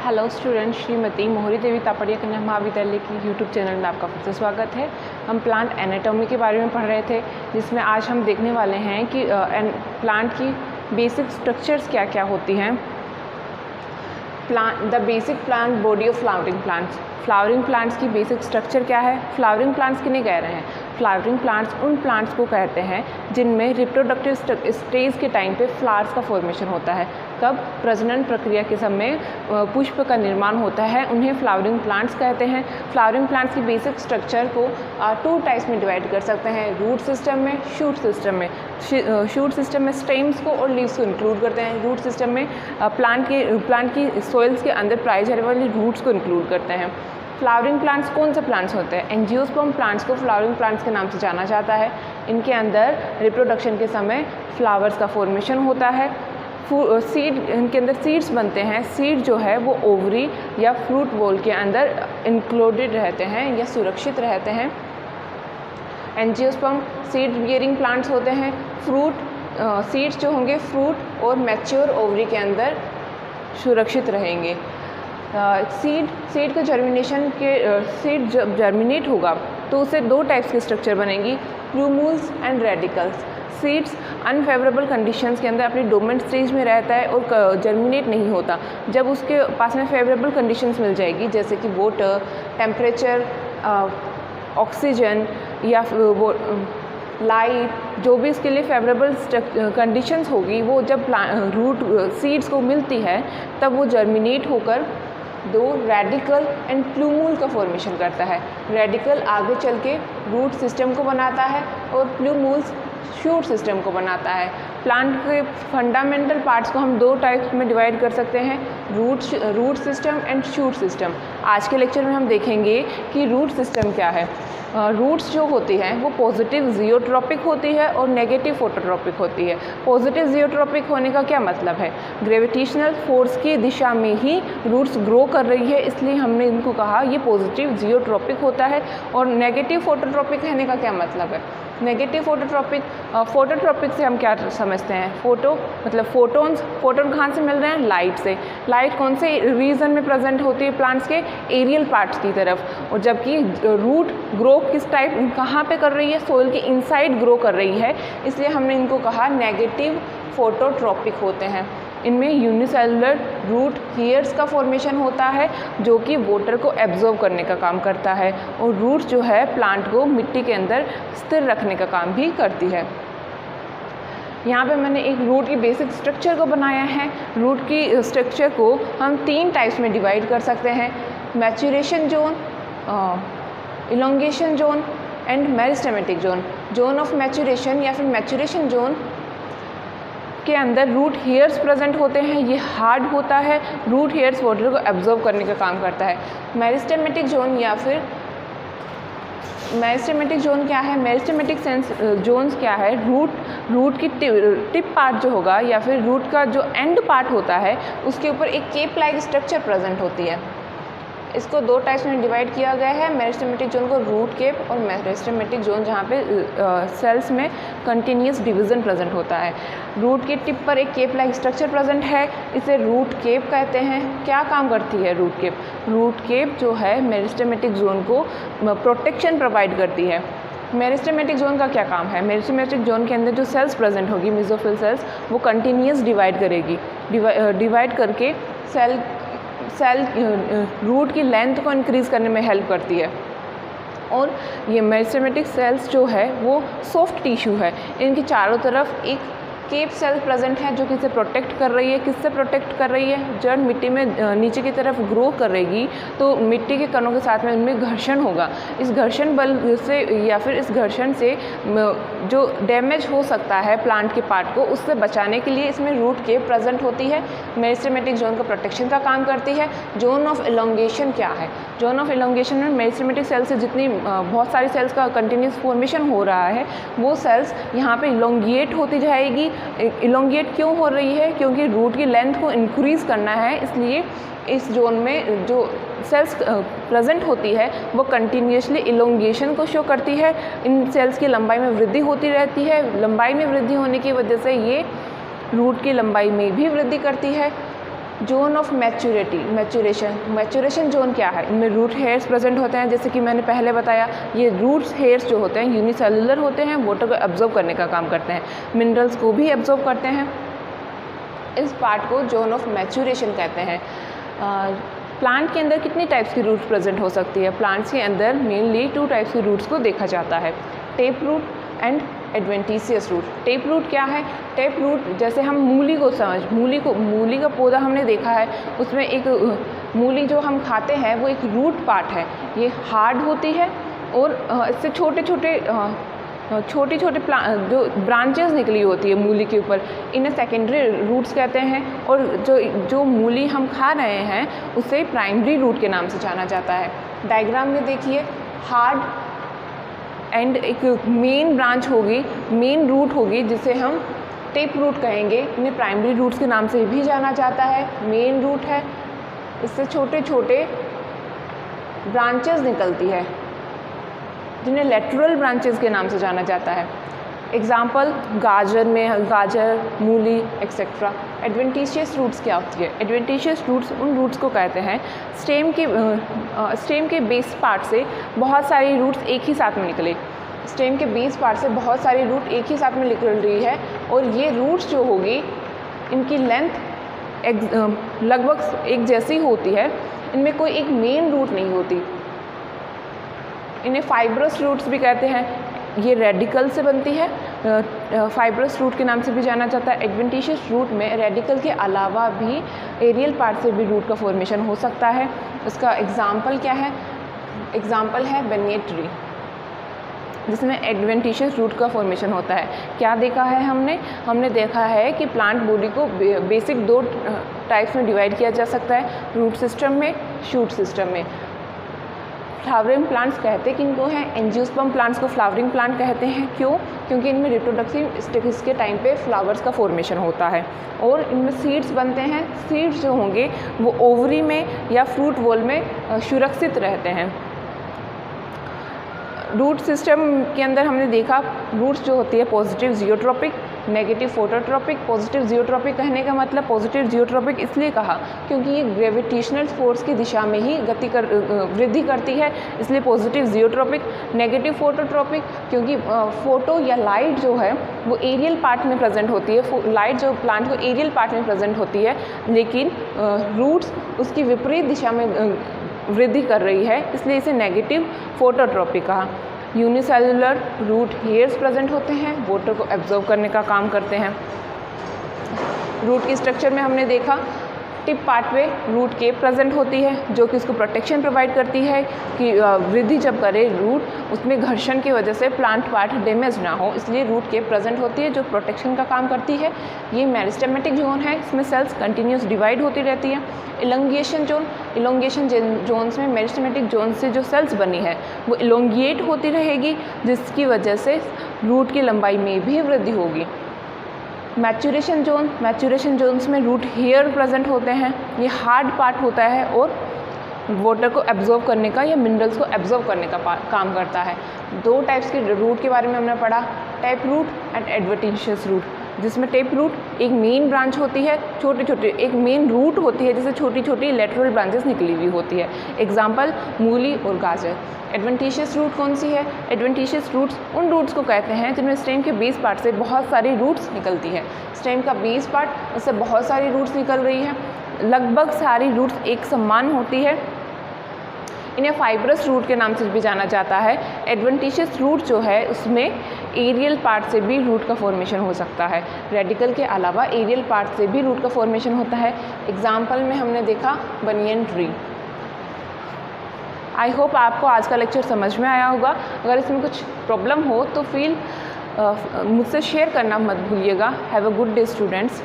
Hello student, Shrimati मोहरी देवी तापड़िया कन्या महाविद्यालय की यूट्यूब चैनल में आपका फिर से स्वागत है। हम प्लांट एनाटॉमी के बारे में पढ़ रहे थे, जिसमें आज हम देखने वाले हैं कि प्लांट की बेसिक स्ट्रक्चर्स क्या क्या होती हैं। The basic plant body of flowering plants. Flowering plants की बेसिक स्ट्रक्चर क्या है? फ्लावरिंग प्लांट्स किन्हें कह रहे हैं? फ्लावरिंग प्लांट्स उन प्लांट्स को कहते हैं जिनमें रिप्रोडक्टिव स्टेज के टाइम पे फ्लावर्स का फॉर्मेशन होता है। कब? प्रजनन प्रक्रिया के समय पुष्प का निर्माण होता है, उन्हें फ्लावरिंग प्लांट्स कहते हैं। फ्लावरिंग प्लांट्स की बेसिक स्ट्रक्चर को 2 टाइप्स में डिवाइड कर सकते हैं, रूट सिस्टम में, शूट सिस्टम में। शूट सिस्टम में स्टेम्स को और लीव्स को इंक्लूड करते हैं। रूट सिस्टम में प्लांट की सॉइल्स के अंदर पाई जाने वाली रूट्स को इंक्लूड करते हैं। फ्लावरिंग प्लांट्स कौन से प्लांट्स होते हैं? एंजियोस्पर्म प्लांट्स को फ्लावरिंग प्लांट्स के नाम से जाना जाता है। इनके अंदर रिप्रोडक्शन के समय फ्लावर्स का फॉर्मेशन होता है। इनके अंदर सीड्स बनते हैं। सीड जो है वो ओवरी या फ्रूट बॉल के अंदर इंक्लूडेड रहते हैं या सुरक्षित रहते हैं। एंजियोस्पर्म सीड बियरिंग प्लांट्स होते हैं। सीड्स जो होंगे फ्रूट और मैच्योर ओवरी के अंदर सुरक्षित रहेंगे। सीड का जर्मिनेशन के सीड जब जर्मिनेट होगा तो उससे 2 टाइप्स की स्ट्रक्चर बनेगी, plumules and radicles. Seeds unfavourable conditions के अंदर अपनी डोमेंट स्टेज में रहता है और जर्मिनेट नहीं होता। जब उसके पास में फेवरेबल कंडीशंस मिल जाएगी, जैसे कि वाटर, टेम्परेचर, ऑक्सीजन या लाइट, जो भी इसके लिए फेवरेबल कंडीशंस होगी, वो जब रूट सीड्स को मिलती है तब वो जर्मिनेट होकर 2 रेडिकल एंड प्लूम्यूल का फॉर्मेशन करता है। रेडिकल आगे चल के रूट सिस्टम को बनाता है और प्लूम्यूल्स शूट सिस्टम को बनाता है। प्लांट के फंडामेंटल पार्ट्स को हम 2 टाइप्स में डिवाइड कर सकते हैं, root system and shoot system. आज के लेक्चर में हम देखेंगे कि रूट सिस्टम क्या है। रूट्स जो होती हैं वो पॉजिटिव जियोट्रॉपिक होती है और नेगेटिव फोटोट्रॉपिक होती है। पॉजिटिव जियोट्रॉपिक होने का क्या मतलब है? ग्रेविटेशनल फोर्स की दिशा में ही रूट्स ग्रो कर रही है, इसलिए हमने इनको कहा ये पॉजिटिव जियोट्रॉपिक होता है। और नेगेटिव फोटोट्रॉपिक कहने का क्या मतलब है? नेगेटिव फोटोट्रॉपिक से हम क्या समझते हैं? मतलब फोटोन कहाँ से मिल रहे हैं? लाइट से। लाइट कौन से रीजन में प्रेजेंट होती है? प्लांट्स के एरियल पार्ट्स की तरफ। और जबकि रूट ग्रो किस टाइप कहाँ पे कर रही है? सोइल के इनसाइड ग्रो कर रही है, इसलिए हमने इनको कहा नेगेटिव फोटोट्रॉपिक होते हैं। इनमें यूनिसेलुलर रूट हेयर्स का फॉर्मेशन होता है जो कि वाटर को एब्जॉर्ब करने का काम करता है, और रूट जो है प्लांट को मिट्टी के अंदर स्थिर रखने का काम भी करती है। यहाँ पे मैंने एक रूट की बेसिक स्ट्रक्चर को बनाया है। रूट की स्ट्रक्चर को हम 3 टाइप्स में डिवाइड कर सकते हैं, maturation zone, elongation zone and meristematic zone. Zone of maturation या फिर मैच्योरेशन जोन के अंदर रूट हेयर्स प्रेजेंट होते हैं। ये हार्ड होता है, रूट हेयर्स वाटर को एब्जॉर्ब करने का काम करता है। मेरिस्टेमेटिक जोन या फिर मेरिस्टेमेटिक जोन क्या है? मेरिस्टेमेटिक जोन्स क्या है? रूट की टिप पार्ट जो होगा या फिर रूट का जो एंड पार्ट होता है उसके ऊपर एक केप लाइक स्ट्रक्चर प्रेजेंट होती है। इसको 2 टाइप्स में डिवाइड किया गया है, मेरिस्टेमेटिक जोन को रूट केप और मेरिस्टेमेटिक जोन जहाँ पे सेल्स में कंटिन्यूस डिवीजन प्रेजेंट होता है। रूट की टिप पर एक केप लाइक स्ट्रक्चर प्रेजेंट है, इसे रूट केप कहते हैं। क्या काम करती है रूट केप? रूट केप जो है मेरिस्टेमेटिक जोन को प्रोटेक्शन प्रोवाइड करती है। मेरिस्टेमेटिक जोन का क्या काम है? मेरिस्टेमेटिक जोन के अंदर जो सेल्स प्रेजेंट होगी, मेसोफिल सेल्स, वो कंटिन्यूस डिवाइड करेगी। डिवाइड करके सेल रूट की लेंथ को इंक्रीज़ करने में हेल्प करती है। और ये मेरिस्टेमेटिक सेल्स जो है वो सॉफ्ट टिश्यू है, इनके चारों तरफ एक केप सेल प्रेजेंट है जो कि इसे प्रोटेक्ट कर रही है। किससे प्रोटेक्ट कर रही है? जड़ मिट्टी में नीचे की तरफ ग्रो करेगी तो मिट्टी के कणों के साथ में उनमें घर्षण होगा। इस घर्षण बल से या फिर इस घर्षण से जो डैमेज हो सकता है प्लांट के पार्ट को, उससे बचाने के लिए इसमें रूट केप प्रेजेंट होती है। मेरिस्टेमेटिक जोन का प्रोटेक्शन का काम करती है। जोन ऑफ इलोंगेशन क्या है? जोन ऑफ इलोंगेशन में मेरिस्टेमेटिक सेल से जितनी बहुत सारी सेल्स का कंटिन्यूस फॉर्मेशन हो रहा है, वो सेल्स यहाँ पे इलोंगिएट होती जाएगी। इलोंगेट क्यों हो रही है? क्योंकि रूट की लेंथ को इंक्रीज़ करना है, इसलिए इस जोन में जो सेल्स प्रेजेंट होती है वो कंटिन्यूसली इलोंगेशन को शो करती है। इन सेल्स की लंबाई में वृद्धि होती रहती है। लंबाई में वृद्धि होने की वजह से ये रूट की लंबाई में भी वृद्धि करती है। जोन ऑफ मैच्योरेशन जोन क्या है? इनमें रूट हेयर्स प्रेजेंट होते हैं, जैसे कि मैंने पहले बताया। ये रूट्स हेयर्स जो होते हैं यूनिसेलुलर होते हैं, वाटर को एब्जॉर्ब करने का काम करते हैं, मिनरल्स को भी एब्जॉर्ब करते हैं। इस पार्ट को जोन ऑफ मैच्योरेशन कहते हैं। प्लांट के अंदर कितनी टाइप्स की रूट्स प्रेजेंट हो सकती है? प्लांट्स के अंदर मेनली 2 टाइप्स की रूट्स को देखा जाता है, tap root and adventitious root. Tap root क्या है? टेप रूट जैसे हम मूली का पौधा हमने देखा है, उसमें एक मूली जो हम खाते हैं वो एक रूट पार्ट है। ये हार्ड होती है और इससे छोटे छोटे जो ब्रांचेस निकली होती है मूली के ऊपर, इन्हें सेकेंडरी रूट्स कहते हैं। और जो मूली हम खा रहे हैं उसे प्राइमरी रूट के नाम से जाना जाता है। डायग्राम में देखिए, हार्ड एंड एक मेन ब्रांच होगी, मेन रूट होगी, जिसे हम टेप रूट कहेंगे। इन्हें प्राइमरी रूट्स के नाम से भी जाना जाता है। मेन रूट है, इससे छोटे छोटे ब्रांचेस निकलती है जिन्हें लेटरल ब्रांचेस के नाम से जाना जाता है। एग्जाम्पल गाजर, मूली एक्सेट्रा। एडवेंटिशियस रूट्स क्या होती है? एडवेंटिशियस रूट्स उन रूट्स को कहते हैं स्टेम के बेस पार्ट से बहुत सारी रूट्स एक ही साथ में निकले। स्टेम के बेस पार्ट से बहुत सारी रूट एक ही साथ में निकल रही है, और ये रूट्स जो होगी इनकी लेंथ लगभग एक जैसी होती है। इनमें कोई एक मेन रूट नहीं होती। इन्हें फाइब्रस रूट्स भी कहते हैं। ये रेडिकल से बनती है, फाइब्रस रूट के नाम से भी जाना जाता है। एडवेंटिशियस रूट में रेडिकल के अलावा भी एरियल पार्ट से भी रूट का फॉर्मेशन हो सकता है। उसका एग्जाम्पल क्या है? एग्जाम्पल है बनियन ट्री, जिसमें एडवेंटिशियस रूट का फॉर्मेशन होता है। क्या देखा है हमने देखा है कि प्लांट बॉडी को बेसिक 2 टाइप्स में डिवाइड किया जा सकता है, रूट सिस्टम में, शूट सिस्टम में। फ्लावरिंग प्लांट्स कहते किनको हैं? एंजियोस्पर्म प्लांट्स को फ्लावरिंग प्लांट कहते हैं। क्यों? क्योंकि इनमें रिप्रोडक्टिव स्टेज के टाइम पे फ्लावर्स का फॉर्मेशन होता है और इनमें सीड्स बनते हैं। सीड्स जो होंगे वो ओवरी में या फ्रूट वॉल में सुरक्षित रहते हैं। रूट सिस्टम के अंदर हमने देखा रूट्स जो होती है positive geotropic, negative phototropic. Positive geotropic कहने का मतलब, पॉजिटिव जियोट्रॉपिक इसलिए कहा क्योंकि ये ग्रेविटेशनल फोर्स की दिशा में ही वृद्धि करती है, इसलिए पॉजिटिव जियोट्रॉपिक। नेगेटिव फोटोट्रॉपिक क्योंकि फोटो या लाइट जो है वो एरियल पार्ट में प्रेजेंट होती है। लाइट जो प्लांट को एरियल पार्ट में प्रेजेंट होती है, लेकिन रूट्स उसकी विपरीत दिशा में वृद्धि कर रही है, इसलिए इसे नेगेटिव फोटोट्रॉपिक कहा। यूनिसेलुलर रूट हेयर्स प्रेजेंट होते हैं, वाटर को एब्जॉर्ब करने का काम करते हैं। रूट की स्ट्रक्चर में हमने देखा टिप पार्ट पे रूट केप प्रेजेंट होती है, जो कि उसको प्रोटेक्शन प्रोवाइड करती है कि वृद्धि जब करे रूट, उसमें घर्षण की वजह से प्लांट पार्ट डैमेज ना हो, इसलिए रूट केप प्रेजेंट होती है जो प्रोटेक्शन का काम करती है। ये मेरिस्टेमेटिक जोन है, इसमें सेल्स कंटिन्यूस डिवाइड होती रहती है। इलोंगेशन जोन्स में मेरिस्टेमेटिक जोन से जो सेल्स बनी है वो इलोंगिएट होती रहेगी, जिसकी वजह से रूट की लंबाई में भी वृद्धि होगी। मैच्योरेशन जोन्स में रूट हेयर प्रेजेंट होते हैं। ये हार्ड पार्ट होता है और वाटर को एब्जॉर्ब करने का या मिनरल्स को एब्जॉर्ब करने का काम करता है। 2 टाइप्स के रूट के बारे में हमने पढ़ा, tap root and adventitious root, जिसमें टेप रूट एक मेन ब्रांच होती है, एक मेन रूट होती है जिससे छोटी छोटी लेटरल ब्रांचेस निकली हुई होती है। एग्जाम्पल मूली और गाजर। एडवेंटिशियस रूट कौन सी है? एडवेंटिशियस रूट्स उन रूट्स को कहते हैं जिनमें स्टेम के बेस पार्ट से बहुत सारी रूट्स निकलती है। स्टेम का बेस पार्ट, उससे बहुत सारी रूट्स निकल रही है, लगभग सारी रूट्स एक समान होती है। इन्हें फाइब्रस रूट के नाम से भी जाना जाता है। एडवेंटिशियस रूट जो है उसमें एरियल पार्ट से भी रूट का फॉर्मेशन हो सकता है। रेडिकल के अलावा एरियल पार्ट से भी रूट का फॉर्मेशन होता है। एग्जाम्पल में हमने देखा बनियन ट्री। आई होप आपको आज का लेक्चर समझ में आया होगा। अगर इसमें कुछ प्रॉब्लम हो तो मुझसे शेयर करना मत भूलिएगा। Have a good day students.